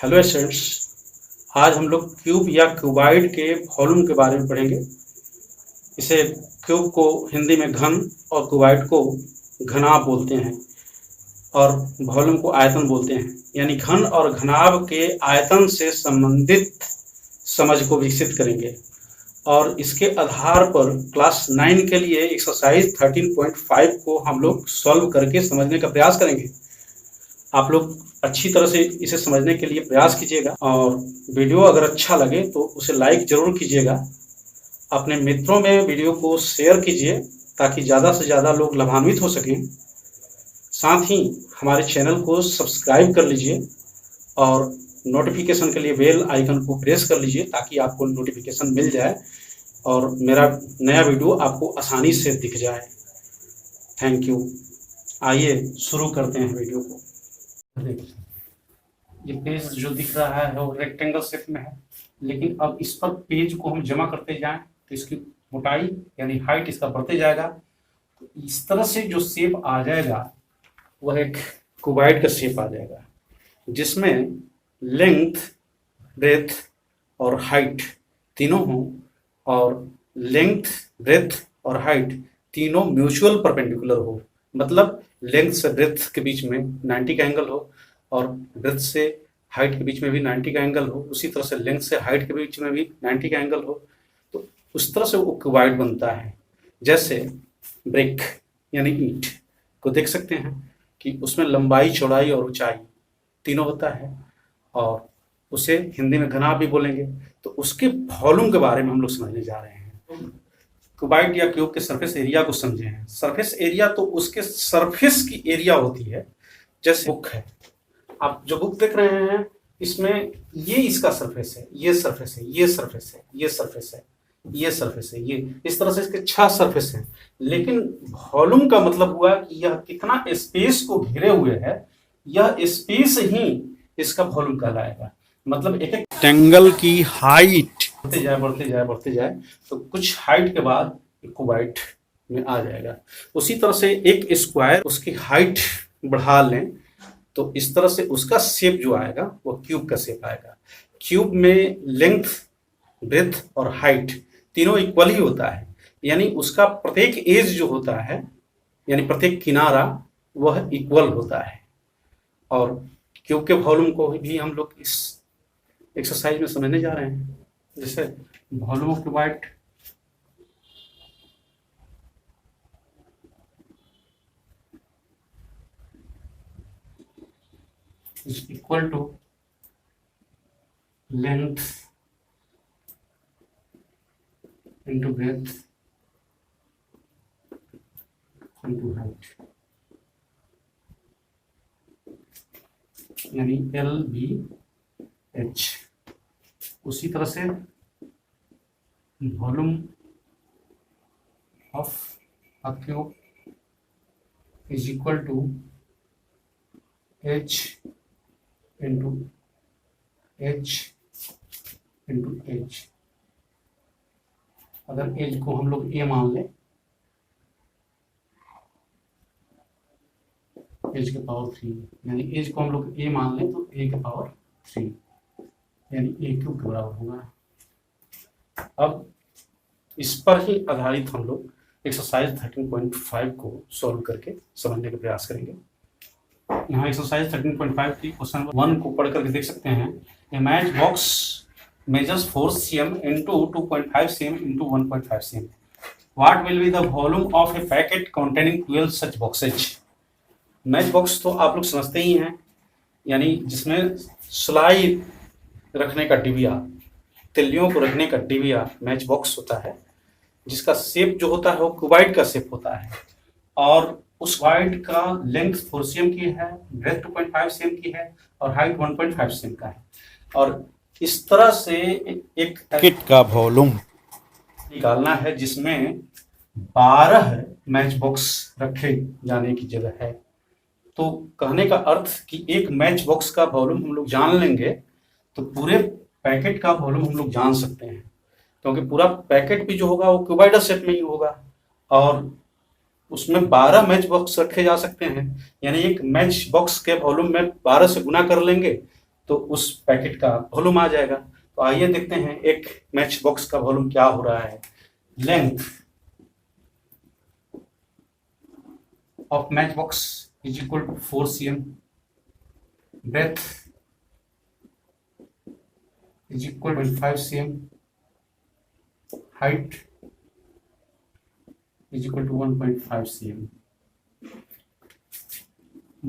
Hello students. आज हम लोग क्यूब या क्यूबाइड के वॉल्यूम के बारे में पढ़ेंगे। इसे क्यूब को हिंदी में घन और क्यूबाइड को घनाभ बोलते हैं और वॉल्यूम को आयतन बोलते हैं। यानी घन और घनाभ के आयतन से संबंधित समझ को विकसित करेंगे और इसके आधार पर क्लास 9 के लिए एक्सरसाइज 13.5 को हम लोग सॉल्व करके समझने का प्रयास करेंगे। आप लोग अच्छी तरह से इसे समझने के लिए प्रयास कीजिएगा और वीडियो अगर अच्छा लगे तो उसे लाइक जरूर कीजिएगा। अपने मित्रों में वीडियो को शेयर कीजिए ताकि ज़्यादा से ज़्यादा लोग लाभान्वित हो सकें। साथ ही हमारे चैनल को सब्सक्राइब कर लीजिए और नोटिफिकेशन के लिए बेल आइकन को प्रेस कर लीजिए ताकि आपको नोटिफिकेशन मिल जाए और मेरा नया वीडियो आपको आसानी से दिख जाए। Thank you. आइए शुरू करते हैं वीडियो को। ये पेज जो दिख रहा है वो रेक्टेंगल शेप में है, लेकिन अब इस पर पेज को हम जमा करते जाएं तो इसकी मोटाई यानी हाइट इसका बढ़ते जाएगा। तो इस तरह से जो शेप आ जाएगा वह एक क्यूबाइड का शेप आ जाएगा, जिसमें लेंथ, ब्रेथ और हाइट तीनों हों और लेंथ, ब्रेथ और हाइट तीनों म्यूचुअल परपेंडिकुलर हो। मतलब लेंथ से ब्रेथ के बीच में 90 का एंगल हो और ब्रेथ से हाइट के बीच में भी 90 का एंगल हो। उसी तरह से लेंथ से हाइट के बीच में भी 90 का एंगल हो। तो उस तरह से वो क्यूबाइड बनता है। जैसे ब्रिक यानी ईंट को देख सकते हैं कि उसमें लंबाई, चौड़ाई और ऊंचाई तीनों होता है और उसे हिंदी में घनाभ भी बोलेंगे। तो उसके वॉल्यूम के बारे में हम लोग समझने जा रहे हैं। क्यूबाइड या क्यूब के सरफेस एरिया को समझे हैं। सरफेस एरिया तो उसके सरफेस की एरिया होती है। जैसे बुक है, आप जो बुक देख रहे हैं इसमें ये इसका सरफेस है, ये सरफेस है, ये सरफेस है, ये सरफेस है, ये सरफेस है, ये इस तरह से इसके 6 सरफेस हैं। लेकिन वॉल्यूम का मतलब हुआ कि यह कितना स्पेस को घेरे हुए है, यह स्पेस ही इसका वॉल्यूम कहलाएगा। मतलब एक रेक्टेंगल की हाइट बढ़ते जाए बढ़ते जाए बढ़ते जाए तो कुछ हाइट के बाद क्यूबाइड में आ जाएगा। उसी तरह से एक स्क्वायर उसकी हाइट बढ़ा लें तो इस तरह से उसका शेप जो आएगा वो क्यूब का शेप आएगा। क्यूब में लेंथ, ब्रेथ और हाइट तीनों इक्वल ही होता है, यानी उसका प्रत्येक एज जो होता है यानी प्रत्येक किनारा वह इक्वल होता है। और क्यूब के वॉल्यूम को भी हम लोग इस एक्सरसाइज में समझने जा रहे हैं। जैसे volume of cuboid is equal to length into breadth into height, यानी LBH। उसी तरह से volume of a cube is equal to H into H into H। अगर H को हम लोग A मान लें, H के पावर 3, यानी H को हम लोग A मान लें तो A के पावर 3 यानी A क्यूब के बराबर होगा। अब इस पर ही आधारित हम लोग एक्सरसाइज 13.5 को सॉल्व करके समझने का प्रयास करेंगे। यहाँ एक्सरसाइज 13.5 की क्वेश्चन 1 को पढ़ करके देख सकते हैं। A match box measures 4 cm into 2.5 cm into 1.5 cm. What will be the volume of a packet containing 12 such boxes? Match box तो आप लोग समझते ही हैं, यानी जिसमें सिलाई रखने का डिबिया, तिल्लियों को रखने का डिबिया मैच बॉक्स होता है, जिसका शेप जो होता है वो क्यूबाइड का शेप होता है और उस क्यूबाइड का लेंथ 4 cm की है, ब्रेथ 2.5 cm की है और हाइट 1.5 cm का है। और इस तरह से एक पैकेट का वॉल्यूम निकालना है जिसमें 12 मैच बॉक्स रखे जाने की जगह है। तो कहने का अर्थ कि एक मैच बॉक्स का वॉल्यूम हम लोग जान लेंगे तो पूरे पैकेट का वॉल्यूम हम लोग जान सकते हैं, क्योंकि पूरा पैकेट भी जो होगा वो क्यूबाइडल शेप में ही होगा और उसमें 12 मैच बॉक्स रखे जा सकते हैं। यानी एक मैच बॉक्स के वॉल्यूम में 12 से गुना कर लेंगे तो उस पैकेट का वॉल्यूम आ जाएगा। तो आइए देखते हैं एक मैच बॉक्स का वॉल्यूम क्या हो रहा है। Length of match box is equal to 4 cm, breadth is equal to 5 cm, height is equal to 1.5 cm.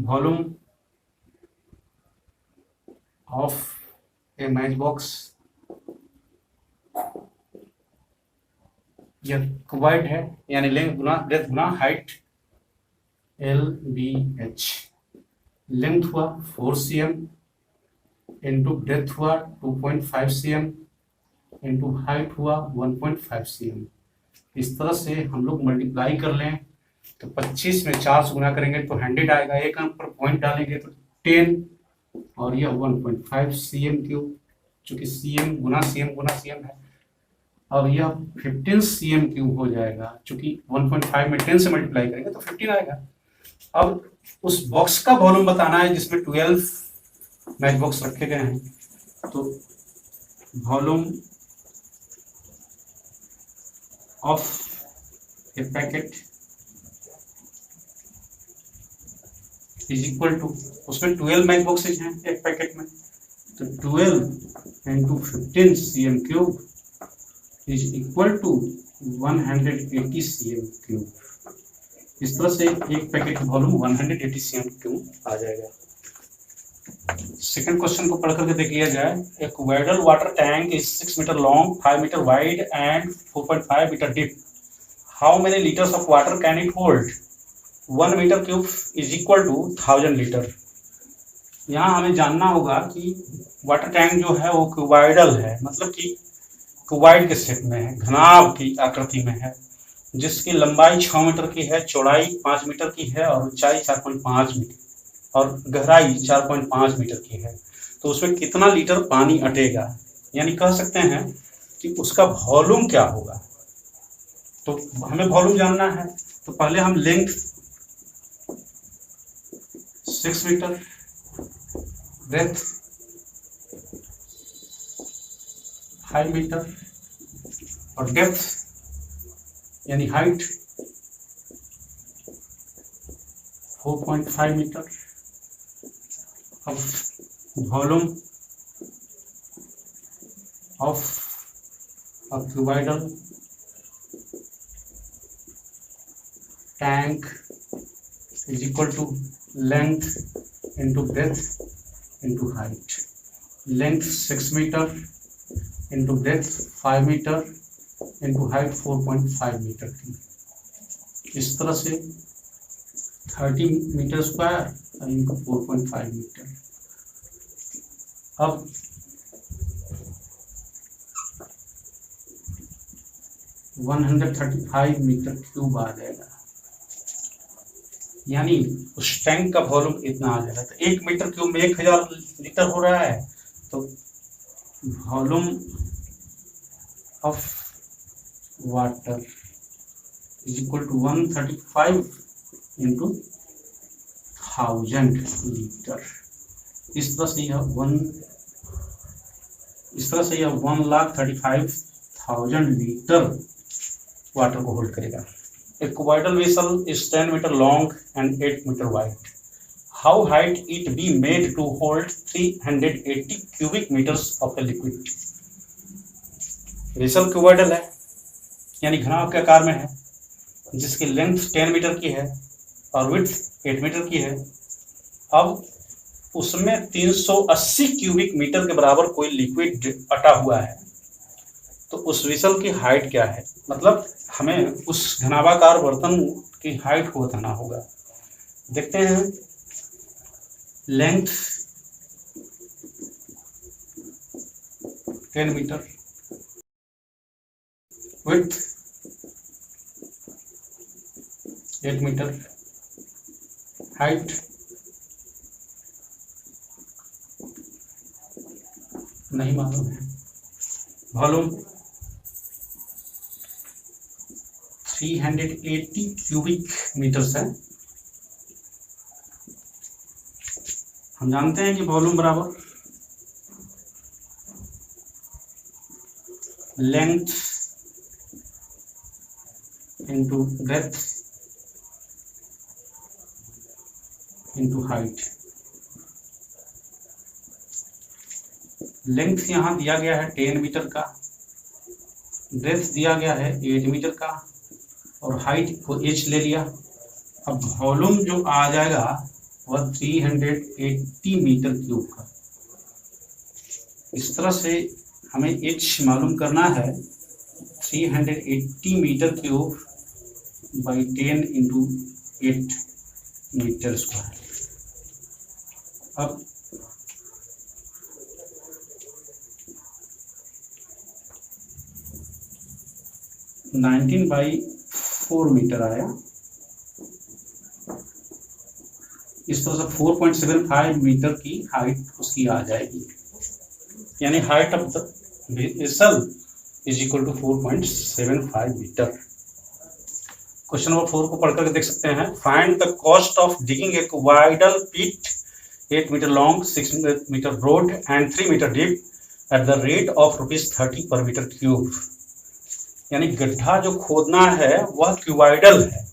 Volume of a matchbox, यह क्यूबाइड है, यानी लेंथ गुना ब्रेथ गुना हाइट, LBH। लेंथ हुआ 4 cm into breadth हुआ 2.5 cm into height हुआ 1.5 cm। इस तरह से हम लोग मल्टीप्लाई कर लें तो 25 में 4 से गुना करेंगे तो 100 आएगा, एक अंक पर पॉइंट डालेंगे तो 10, और यह 1.5 cm क्यूब, चूंकि cm गुना cm है। अब यह 15 cm क्यूब हो जाएगा, चूंकि 1.5 में 10 से मल्टीप्लाई करेंगे तो 15 आएगा। अब उस बॉक्स का वॉल्यूम बताना है जिसमें 12 मैच बॉक्स रखे गए हैं, तो volume of a packet is equal to, उसमें 12 मैच बॉक्सेज हैं एक पैकेट में, तो 12 into 15 cm cube is equal to 180 cm cube. इस तरह से एक पैकेट का वॉल्यूम 180 cm क्यूब आ जाएगा। सेकंड क्वेश्चन को पढ़ करके देख लिया जाए। A cuboidal water tank is 6 metre long, 5 metre wide and 4.5 metre deep. How many litres of water can it hold? 1 metre cube is equal to 1000 litre. यहाँ हमें जानना होगा कि वाटर टैंक जो है वो क्यूबाइडल है, मतलब कि क्यूबाइड के शेप में है, घनाभ की आकृति में है, जिसकी लंबाई 6 मीटर की है, चौड़ाई 5 मीटर की है और ऊंचाई 4.5 मीटर और गहराई 4.5 मीटर की है। तो उसमें कितना लीटर पानी अटेगा, यानी कह सकते हैं कि उसका वॉल्यूम क्या होगा। तो हमें वॉल्यूम जानना है, तो पहले हम लेंथ 6 मीटर, ब्रेथ 5 मीटर और डेप्थ यानी हाइट 4.5 मीटर। अब volume of a cuboidal tank is equal to length into breadth into height. Length 6 metre into breadth 5 metre into height 4.5 metre की। इस तरह से 30 मीटर स्क्वायर इंटू 4.5 मीटर। अब one 135 metre cube आ जाएगा, यानी उस टैंक का वॉल्यूम इतना आ जाएगा। तो 1 मीटर क्यूब में 1000 लीटर हो रहा है, तो volume of water is equal to 135 into 1000 litre. इस तरह से यह 1,35,000 लीटर वाटर को होल्ड करेगा। A cuboidal vessel is 10 meter long and 8 meter wide. How height it be made to hold 380 cubic meters of a liquid? Vessel cuboidal है, यानी घनाभ के आकार में है, जिसकी लेंथ 10 मीटर की है और विड्थ 8 मीटर की है। अब उसमें 380 क्यूबिक मीटर के बराबर कोई लिक्विड अटा हुआ है, तो उस वेसल की हाइट क्या है? मतलब हमें उस घनाभाकार बर्तन की हाइट को बताना होगा। देखते हैं, length 10 metre, width 8 metre, height नहीं मालूम है, वॉल्यूम 380 क्यूबिक मीटर्स है। हम जानते हैं कि वॉल्यूम बराबर length into breadth into height. Length यहाँ दिया गया है 10 मीटर का, ब्रेथ दिया गया है 8 मीटर का, और हाइट को h ले लिया। अब वॉल्यूम जो आ जाएगा वह 380 मीटर क्यूब का। इस तरह से हमें h मालूम करना है, 380 metre cube by 10 into 8 metre square. अब नाइनटीन बाई 4 मीटर आया। इस तरह से 4.75 मीटर की हाइट उसकी आ जाएगी, यानी height of the vessel is equal to 4.75 metre. Question number 4 को पढ़ करके देख सकते हैं। Find the cost of digging a cuboidal pit 8 metre long, 6 metre broad and 3 metre deep at the rate of ₹30 per metre cube. यानी गड्ढा जो खोदना है वह क्यूबाइडल है,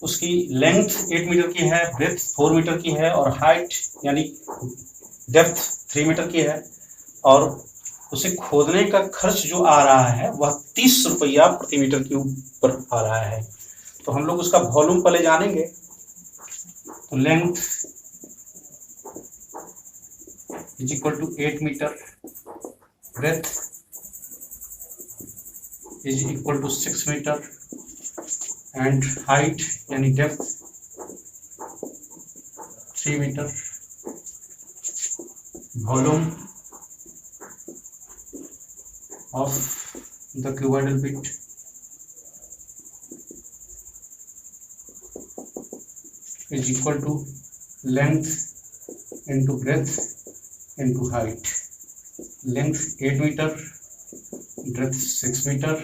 उसकी लेंथ 8 मीटर की है, ब्रेथ 4 मीटर की है, और हाइट यानी डेप्थ 3 मीटर की है, और उसे खोदने का खर्च जो आ रहा है वह 30 रुपया प्रति मीटर क्यूब पर आ रहा है। तो हम लोग उसका वॉल्यूम पहले जानेंगे। तो length is equal to 8 metre, breadth is equal to 6 metre, and height यानी depth 3 metre. Volume of the cuboidal pit is equal to length into breadth into height. Length 8 meter, breadth 6 meter,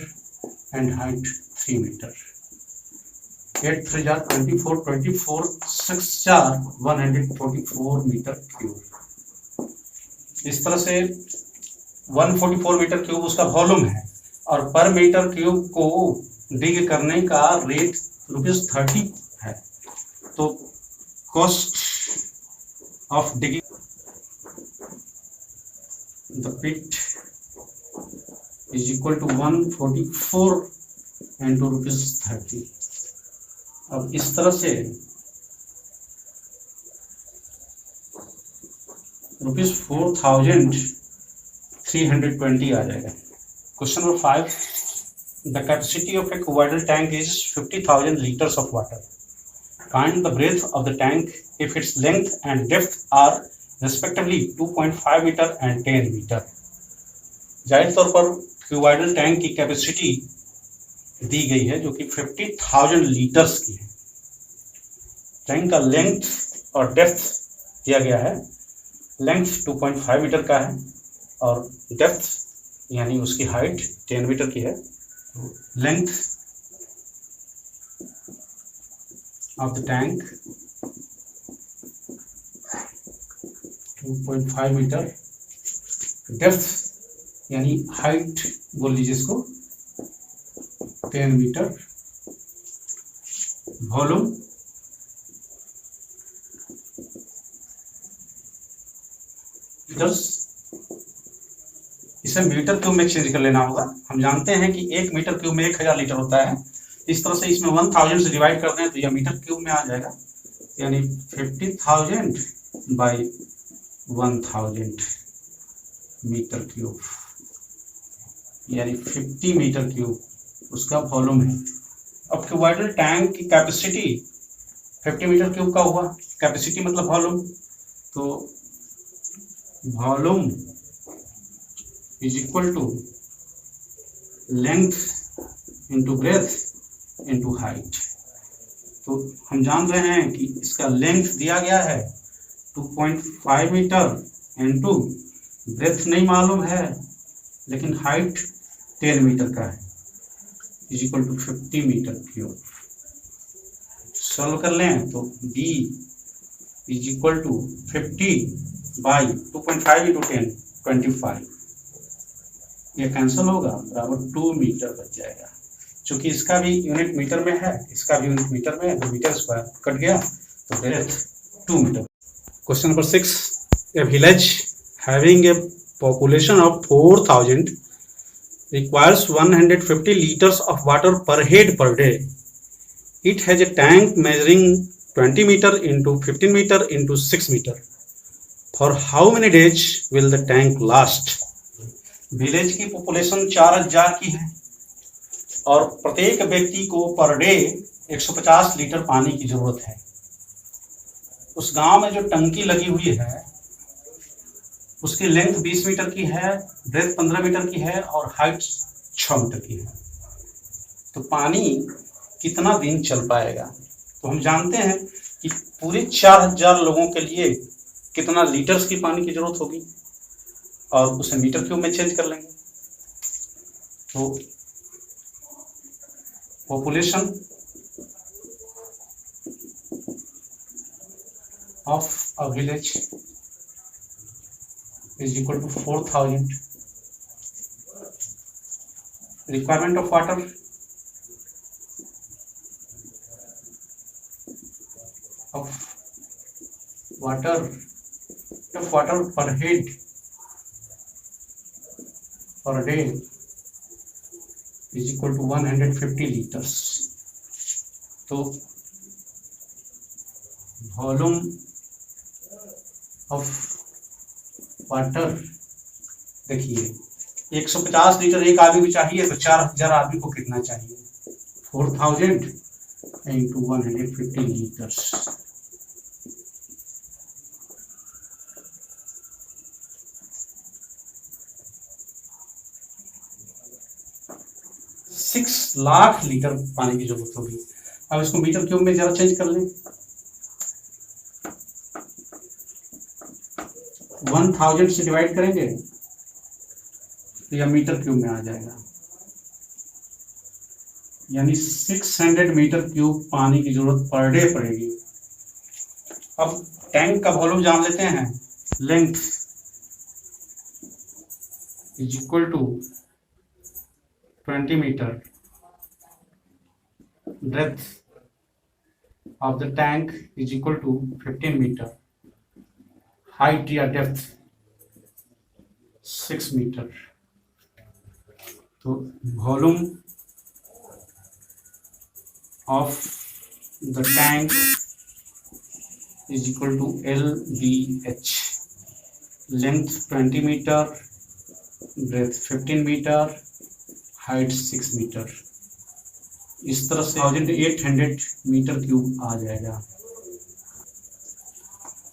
and height 3 meter. 8 3 jar 24, 24 6 jar 144 metre cube. इस तरह से 144 metre cube उसका volume है, और पर metre cube को डिग करने का रेट ₹30 है। तो cost of digging the pit is equal to 144 into ₹30। अब इस तरह से ₹4,320 आ जाएगा। Question number 5, the capacity of a cuboidal tank is 50,000 litres of water. Find the breadth of the tank if its length and depth are respectively 2.5 meter and 10 meter। जाहिर तौर पर cuboidal tank की कैपेसिटी दी गई है जो कि 50,000 litres की है। टैंक का लेंथ और डेप्थ दिया गया है। लेंथ 2.5 मीटर का है और डेप्थ यानी उसकी हाइट 10 मीटर की है। Length of the tank 2.5 metre, depth यानी हाइट बोल लीजिए इसको 10 मीटर, वॉल्यूम लीटर्स। इसे मीटर क्यूब में चेंज कर लेना होगा। हम जानते हैं कि 1 मीटर क्यूब में 1000 लीटर होता है। इस तरह से इसमें 1000 से डिवाइड कर दें तो यह मीटर क्यूब में आ जाएगा, यानी 50,000 बाई 1000 मीटर क्यूब, यानी 50 मीटर क्यूब उसका वॉल्यूम है। अब क्यूबाइडल टैंक की कैपेसिटी 50 मीटर क्यूब का हुआ, कैपेसिटी मतलब वॉल्यूम, तो volume is equal to length into breadth into height. तो हम जान रहे हैं कि इसका लेंथ दिया गया है 2.5 मीटर इंटू ब्रेथ नहीं मालूम है, लेकिन हाइट 10 मीटर का है, is equal to 50 metre cube. Solve कर लें तो b is equal to 50 by 2.5 into 10 25, ये कैंसिल होगा, बराबर 2 मीटर बच जाएगा। चूंकि इसका भी यूनिट मीटर में है, इसका भी यूनिट मीटर में है, तो मीटर स्क्वायर कट गया, तो depth 2 metre. Question number 6, a village having a population of 4,000 requires 150 liters of water per head per day. It has a tank measuring 20 meter into 15 meter into 6 meter. For how many days will the tank last? Village की population 4,000 की है और प्रत्येक व्यक्ति को per day 150 litre पानी की जरूरत है। उस गांव में जो टंकी लगी हुई है उसकी लेंथ 20 मीटर की है, ब्रेथ 15 मीटर की है और हाइट 6 मीटर की है। तो पानी कितना दिन चल पाएगा? तो हम जानते हैं कि पूरे 4,000 लोगों के लिए कितना लीटर्स की पानी की जरूरत होगी और उसे मीटर क्यूब में चेंज कर लेंगे। तो population of a village is equal to 4,000. Requirement of water per head per day is equal to 150 liters. तो वॉल्यूम ऑफ वाटर देखिए 150 लीटर एक आदमी को चाहिए, तो 4,000 आदमी को कितना चाहिए? 4,000 into 150 litres. Six lakh litre पानी की जरूरत होगी। अब इसको मीटर क्यूब में जरा चेंज कर लें। 1000 से डिवाइड करेंगे तो यह मीटर क्यूब में आ जाएगा, यानी 600 मीटर क्यूब पानी की जरूरत पर डे पड़ेगी। अब टैंक का वॉल्यूम जान लेते हैं। Length is equal to 20 metre, breadth of the tank is equal to 15 meter, height या डेप्थ 6 मीटर। तो volume of the tank is equal to LBH, length 20 metre, breadth 15 metre, height 6 metre. इस तरह से 1800 metre cube आ जाएगा।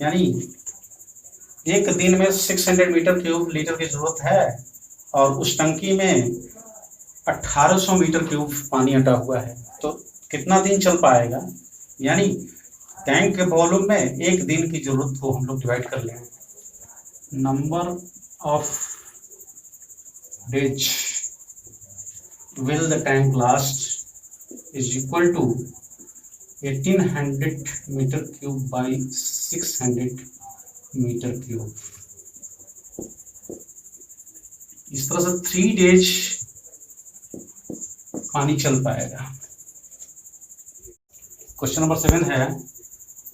यानी एक दिन में 600 मीटर क्यूब लीटर की जरूरत है और उस टंकी में 1800 मीटर क्यूब पानी अटा हुआ है, तो कितना दिन चल पाएगा? यानी टैंक के वॉल्यूम में एक दिन की जरूरत को हम लोग डिवाइड कर लें। Number of days will the tank last is equal to 1800 metre cube by 600 metre cube. इस तरह से 3 डेज पानी चल पाएगा। क्वेश्चन नंबर 7 है,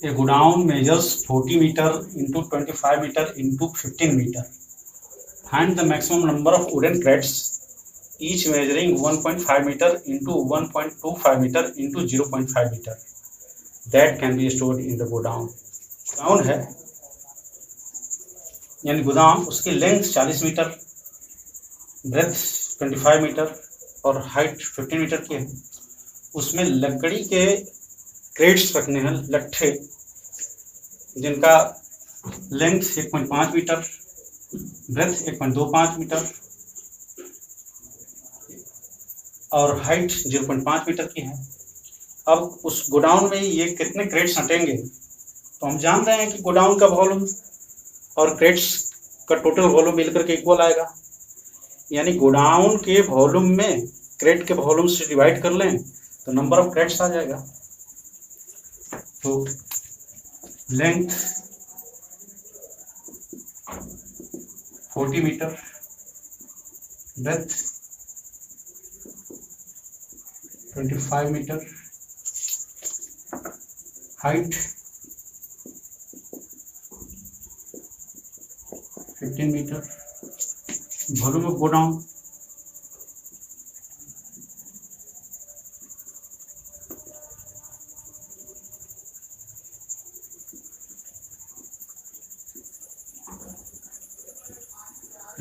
a godown measures 40 metre into 25 metre into 15 metre. Find the maximum number of wooden crates each measuring 1.5 metre into 1.25 metre into 0.5 metre that can be stored in the godown. Godown है यानी गोदाम, उसकी length 40 metre, breadth 25 metre और height 15 metre की है। उसमें लकड़ी के क्रेट्स रखने हैं, लट्ठे, जिनका लेंथ 1.5 मीटर, ब्रेथ 1.25 मीटर और हाइट 0.5 मीटर की है। अब उस गोडाउन में ये कितने क्रेट्स हटेंगे? तो हम जान रहे हैं कि गोडाउन का वॉल्यूम और क्रेट्स का टोटल वॉल्यूम मिलकर के इक्वल आएगा, यानी गोडाउन के वॉल्यूम में क्रेट के वॉल्यूम से डिवाइड कर लें तो नंबर ऑफ क्रेट्स आ जाएगा। तो length 40 metre, breadth 25 metre, height 15 metre, volume of godown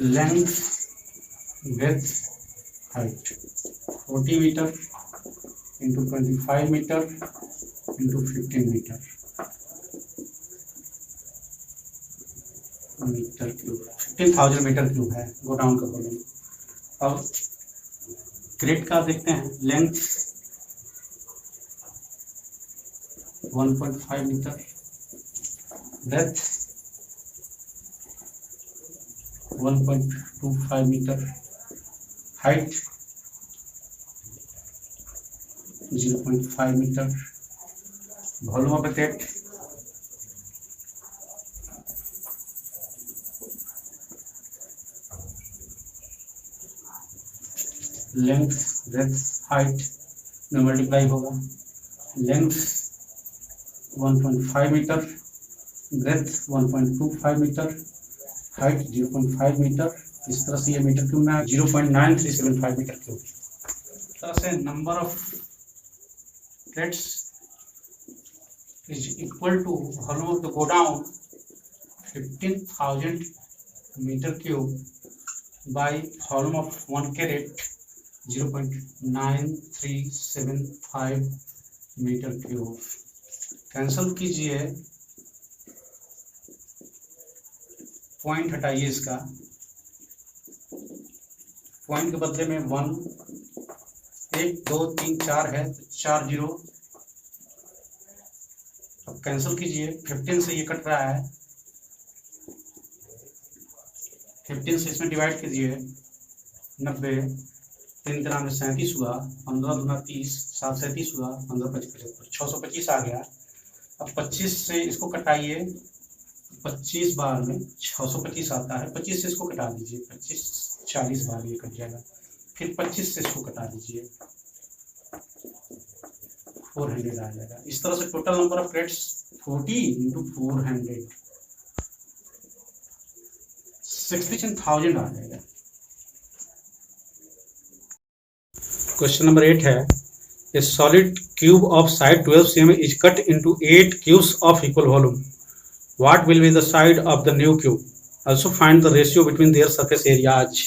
length width height 40 metre into 25 metre into 15 metre metre cube, 15,000 metre cube है गोडाउन का वॉल्यूम। अब क्रेट का देखते हैं, length 1.5 metre, breadth 1.25 metre, height 0.5 metre, volume of crate length breadth height में multiply होगा, length 1.5 metre, breadth 1.25 metre, height 0.5 metre. इस तरह से ये मीटर क्यूब में 0.9375 मीटर क्यूब। इस तरह से number of crates is equal to volume of the godown 15,000 metre cube by volume of 1 crate 0.9375 metre cube. Cancel कीजिए, पॉइंट हटाइए, इसका पॉइंट के बदले में 1 1 2 3 4 है, 4 जीरो। अब कैंसल कीजिए, 15 से ये कट रहा है, 15 से इसमें डिवाइड कीजिए, 90 3 3 37 हुआ, 15 दूना 30, 7 37 हुआ, 15 25 75, 625 आ गया। अब 25 से इसको कटाइए, 25 बार में 625 आता है, 25 से इसको कटा दीजिए, 25 40 बार ये कट जाएगा, फिर 25 से इसको कटा दीजिए, 400 आ जाएगा। इस तरह से total number of crates 40 into 400 61,000 आ जाएगा। क्वेश्चन नंबर 8 है, ए solid cube of side 12 cm is cut into 8 cubes of equal volume. What will be the side of the new cube? Also find the ratio between their surface areas.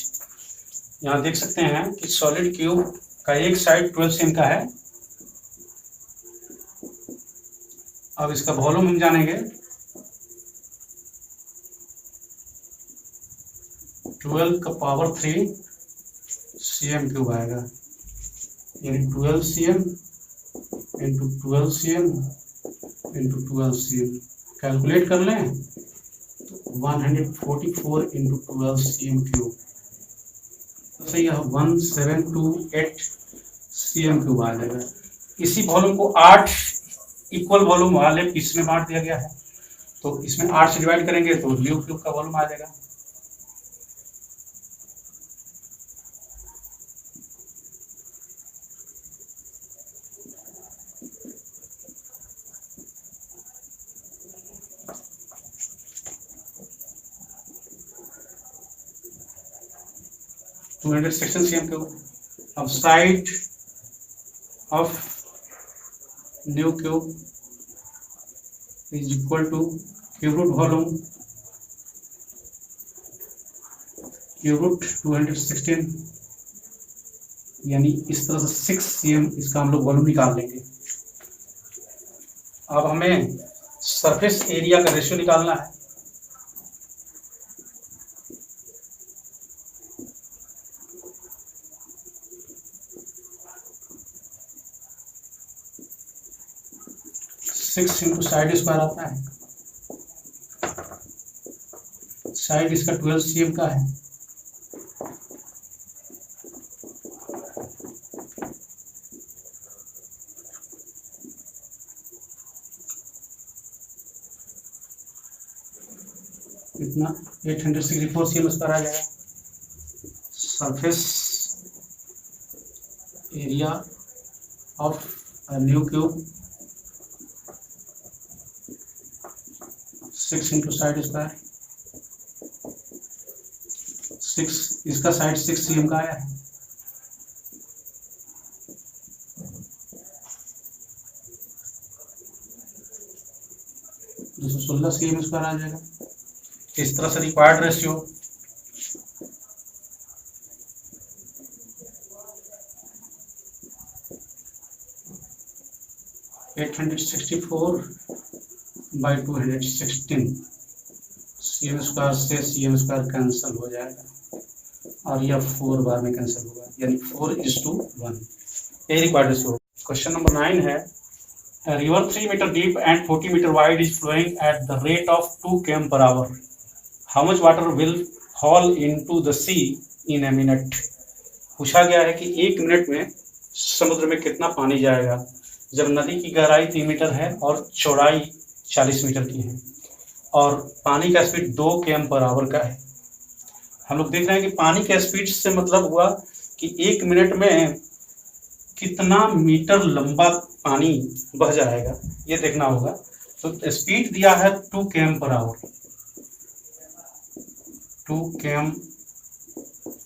यहाँ देख सकते हैं कि solid cube का एक side 12 cm का है। अब इसका वॉल्यूम हम जानेंगे, 12 का पावर 3 cm क्यूब आएगा, यानी 12 cm into 12 cm into 12 cm। Calculate कर लें तो 144 इंटू 12 cm क्यूब, तो यह 1728 cm क्यूब आ जाएगा। इसी वॉल्यूम को 8 इक्वल वॉल्यूम वाले पीस में बांट दिया गया है, तो इसमें 8 से डिवाइड करेंगे तो ल्यू क्यूब का वॉल्यूम आ जाएगा। Section cm cube. अब side of new cube is equal to cube root volume, cube root 216, यानी इस तरह से 6 cm इसका हम लोग वॉल्यूम निकाल लेंगे। अब हमें सरफेस एरिया का रेशियो निकालना है। सिक्स इंटू साइड स्क्वायर आता है, साइड इसका 12 cm का है, इतना 864 cm स्क्वायर आ जाएगा। Surface area of new cube 6 into side square 6, इसका साइड 6 cm का आया है। जो 16 cm स्क्वायर आ जाएगा। इस तरह से required ratio 864 by 216 cm square से cm स्क्वायर कैंसिल हो जाएगा और यह 4 बार में कैंसिल होगा, यानी 4:1। यही रिक्वायर्ड रेशियो। क्वेश्चन नंबर 9 है, a river 3 meter deep and 40 meter wide is flowing at the rate of 2 km per hour. How much water will fall into the sea in a minute? पूछा गया है कि 1 minute में समुद्र में कितना पानी जाएगा जब नदी की गहराई 3 मीटर है और चौड़ाई 40 मीटर की है और पानी का स्पीड 2 km पर आवर का है। हम लोग देख रहे हैं कि पानी के स्पीड से मतलब हुआ कि 1 मिनट में कितना मीटर लंबा पानी बह जाएगा, ये देखना होगा। तो स्पीड दिया है 2 km per hour, 2 km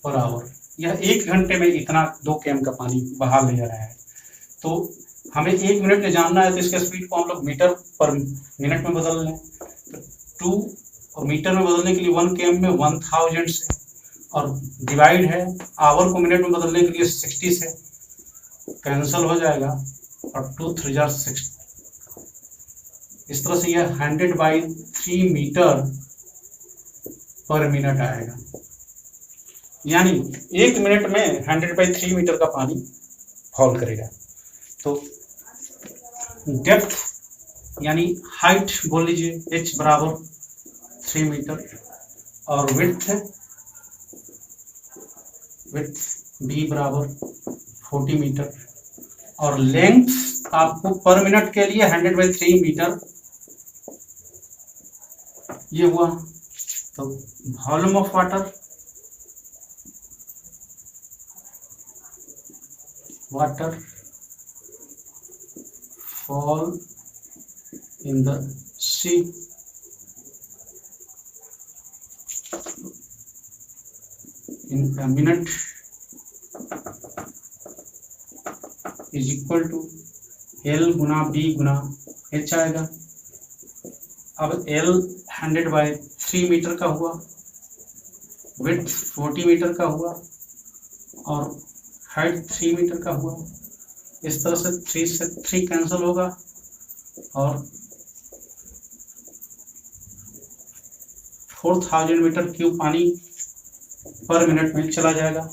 per hour. यह 1 घंटे में इतना 2 km का पानी बहा ले जा रहा है। तो हमें 1 मिनट में जानना है, तो इसके स्पीड को हम लोग मीटर पर मिनट में बदल लें। तो 2 और मीटर में बदलने के लिए 1 km में 1000 से, और डिवाइड है आवर को मिनट में बदलने के लिए 60 से, कैंसिल हो जाएगा और 2 3 जार 60। इस तरह से यह 100/3 मीटर पर मिनट आएगा, यानी 1 मिनट में 100/3 मीटर का पानी फॉल करेगा। तो डेप्थ यानी हाइट बोल लीजिए h बराबर 3 मीटर और विड्थ b बराबर 40 मीटर और लेंथ आपको पर मिनट के लिए 100/3 मीटर ये हुआ। तो volume of water fall in the sea in a minute is equal to L Guna B Guna H आएगा। अब L 100/3 मीटर का हुआ, विड्थ 40 मीटर का हुआ और हाइट 3 मीटर का हुआ। इस तरह से 3 से 3 कैंसिल होगा और 4000 मीटर क्यूब पानी पर मिनट में चला जाएगा।